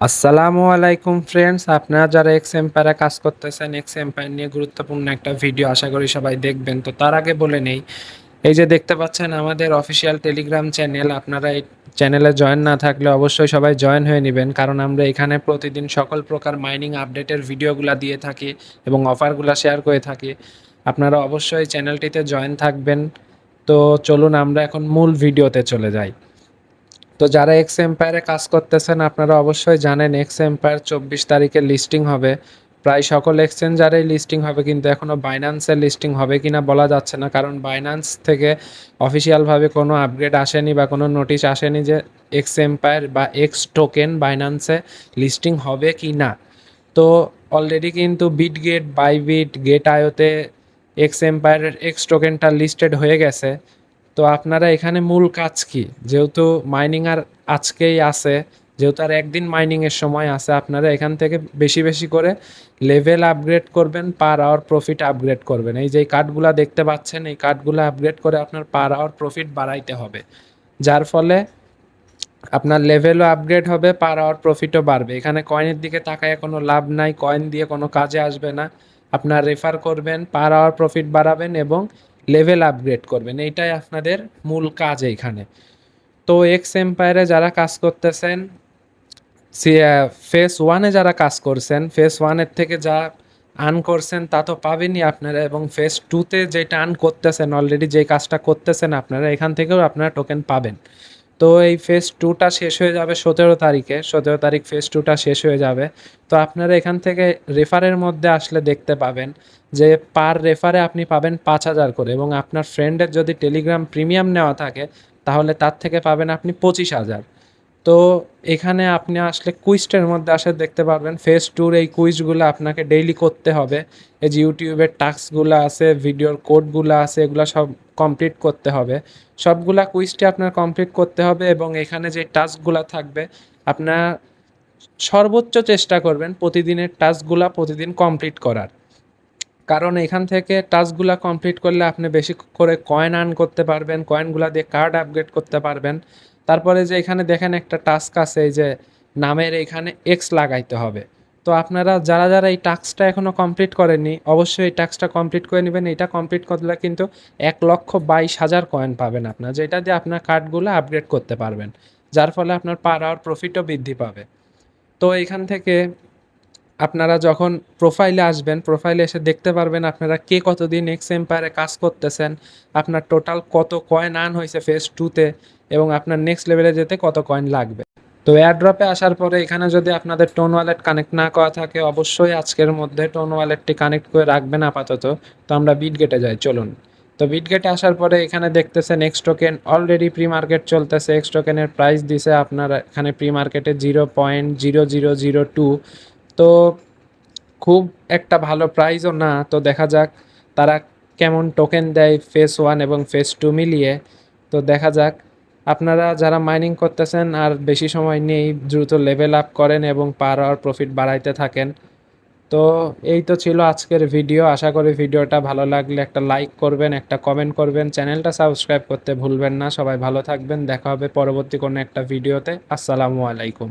আসসালামু আলাইকুম ফ্রেন্ডস, আপনারা যারা এক্স এম্পায়ারে কাজ করতেছেন, এক্স এম্পায়ার নিয়ে গুরুত্বপূর্ণ একটা ভিডিও আশা করি সবাই দেখবেন। তো তার আগে বলে নেই, এই যে দেখতে পাচ্ছেন আমাদের অফিসিয়াল টেলিগ্রাম চ্যানেল, আপনারা এই চ্যানেলে জয়েন না থাকলে অবশ্যই সবাই জয়েন হয়ে নেবেন, কারণ আমরা এখানে প্রতিদিন সকল প্রকার মাইনিং আপডেটের ভিডিওগুলো দিয়ে থাকি এবং অফারগুলো শেয়ার করে থাকি। আপনারা অবশ্যই চ্যানেলটিতে জয়েন থাকবেন। তো চলুন আমরা এখন মূল ভিডিওতে চলে যাই। তো যারা এক্স এম্পায়ারে কাজ করতেছেন আপনারা অবশ্যই জানেন এক্স এম্পায়ার 24 তারিখে লিস্টিং হবে। প্রায় সকল এক্সচেঞ্জারেই লিস্টিং হবে, কিন্তু এখনও বাইন্যান্সের লিস্টিং হবে কিনা বলা যাচ্ছে না, কারণ বাইন্যান্স থেকে অফিসিয়ালভাবে কোনো আপগ্রেড আসেনি বা কোনো নোটিশ আসেনি যে এক্স এম্পায়ার বা এক্স টোকেন বাইন্যান্সে লিস্টিং হবে কি না। তো অলরেডি কিন্তু বিটগেট, বাইবিট, গেট আয়োতে এক্স এম্পায়ারের এক্স টোকেনটা লিস্টেড হয়ে গেছে। তো আপনারা এখানে মূল কাজ কি, যেহেতু মাইনিং আর আজকেই আছে, যেহেতু আর একদিন মাইনিংয়ের সময় আছে, আপনারা এখান থেকে বেশি বেশি করে লেভেল আপগ্রেড করবেন, পার আওয়ার প্রফিট আপগ্রেড করবেন। এই যে কার্ডগুলো দেখতে পাচ্ছেন, এই কার্ডগুলো আপগ্রেড করে আপনার পার আওয়ার প্রফিট বাড়াইতে হবে, যার ফলে আপনার লেভেলও আপগ্রেড হবে, পার আওয়ার প্রফিটও বাড়বে। এখানে কয়েনের দিকে তাকায় কোনো লাভ নাই, কয়েন দিয়ে কোনো কাজে আসবে না। আপনার রেফার করবেন, পার আওয়ার প্রফিট বাড়াবেন এবং লেভেল আপগ্রেড করবেন, এইটাই আপনাদের মূল কাজ এইখানে। তো এক্স এম্পায়ারে যারা কাজ করতেছেন, ফেস 1-এ যারা কাজ করছেন, ফেস 1-এর থেকে যা আর্ন করছেন তা তো পাবেনই আপনারা, এবং ফেস 2-তে যেটা আর্ন করতেছেন, অলরেডি যে কাজটা করতেছেন আপনারা, এখান থেকেও আপনারা টোকেন পাবেন। তো এই ফেস 2টা শেষ হয়ে যাবে 17 তারিখে, 17 তারিখ ফেস 2টা শেষ হয়ে যাবে। তো আপনারা এখান থেকে রেফারের মধ্যে আসলে দেখতে পাবেন যে পার রেফারে আপনি পাবেন 5,000 করে, এবং আপনার ফ্রেন্ডের যদি টেলিগ্রাম প্রিমিয়াম নেওয়া থাকে তাহলে তার থেকে পাবেন আপনি 25,000। তো এখানে আপনি আসলে কুইজটার মধ্যে আসলে দেখতে পারবেন ফেস 2-র এই কুইজগুলো আপনাকে ডেইলি করতে হবে। এই যে ইউটিউবের টাস্কগুলো আছে, ভিডিওর কোডগুলো আছে, এগুলো সব কমপ্লিট করতে হবে। সবগুলা কুইজটি আপনার কমপ্লিট করতে হবে, এবং এখানে যে টাস্কগুলো থাকবে আপনার সর্বোচ্চ চেষ্টা করবেন প্রতিদিনের টাস্কগুলা প্রতিদিন কমপ্লিট করার, কারণ এখান থেকে টাস্কগুলা কমপ্লিট করলে আপনি বেশি করে কয়েন আর্ন করতে পারবেন, কয়েনগুলা দিয়ে কার্ড আপগ্রেড করতে পারবেন। তারপরে যে এখানে দেখেন একটা টাস্ক আছে, এই যে নামের এখানে এক্স লাগাইতে হবে। তো আপনারা যারা যারা এই টাস্কটা এখনও কমপ্লিট করেননি, অবশ্যই এই টাস্কটা কমপ্লিট করে নেবেন। এটা কমপ্লিট করলে কিন্তু 1,22,000 কয়েন পাবেন আপনার, যেটা দিয়ে আপনার কার্ডগুলো আপগ্রেড করতে পারবেন, যার ফলে আপনার পার আওয়ার প্রফিটও বৃদ্ধি পাবে। তো এখান থেকে আপনারা যখন প্রোফাইলে আসবেন, প্রোফাইলে এসে দেখতে পারবেন আপনারা কে কতদিন এক্স এম্পায়ারে কাজ করতেছেন, আপনার টোটাল কত কয়েন আর্ন হয়েছে ফেস 2-তে, এবং আপনার নেক্সট লেভেলে যেতে কত কয়েন লাগবে। তো এয়ারড্রপে আসার পরে এখানে যদি আপনাদের টোন ওয়ালেট কানেক্ট না করা থাকে, অবশ্যই আজকের মধ্যে টোন ওয়ালেটটি কানেক্ট করে রাখবেন আপাতত। তো আমরা বিটগেটে যাই, চলুন। তো বিটগেটে আসার পরে এখানে দেখতেছেন x token already pre market চলতেছে। এক্স টোকেনের প্রাইস দিছে আপনার এখানে প্রি মার্কেটে 0.0002। তো খুব একটা ভালো প্রাইসও না। তো দেখা যাক তারা কেমন টোকেন দেয় ফেস 1 এবং ফেস 2 মিলিয়ে। তো দেখা যাক, আপনারা যারা মাইনিং করতেছেন আর বেশি সময় নেই, দ্রুত লেভেল আপ করেন এবং পার আওয়ার প্রফিট বাড়াইতে থাকেন। তো এই তো ছিল আজকের ভিডিও। আশা করি ভিডিওটা ভালো লাগলে একটা লাইক করবেন, একটা কমেন্ট করবেন, চ্যানেলটা সাবস্ক্রাইব করতে ভুলবেন না। সবাই ভালো থাকবেন, দেখা হবে পরবর্তী কোনো একটা ভিডিওতে। আসসালামু আলাইকুম।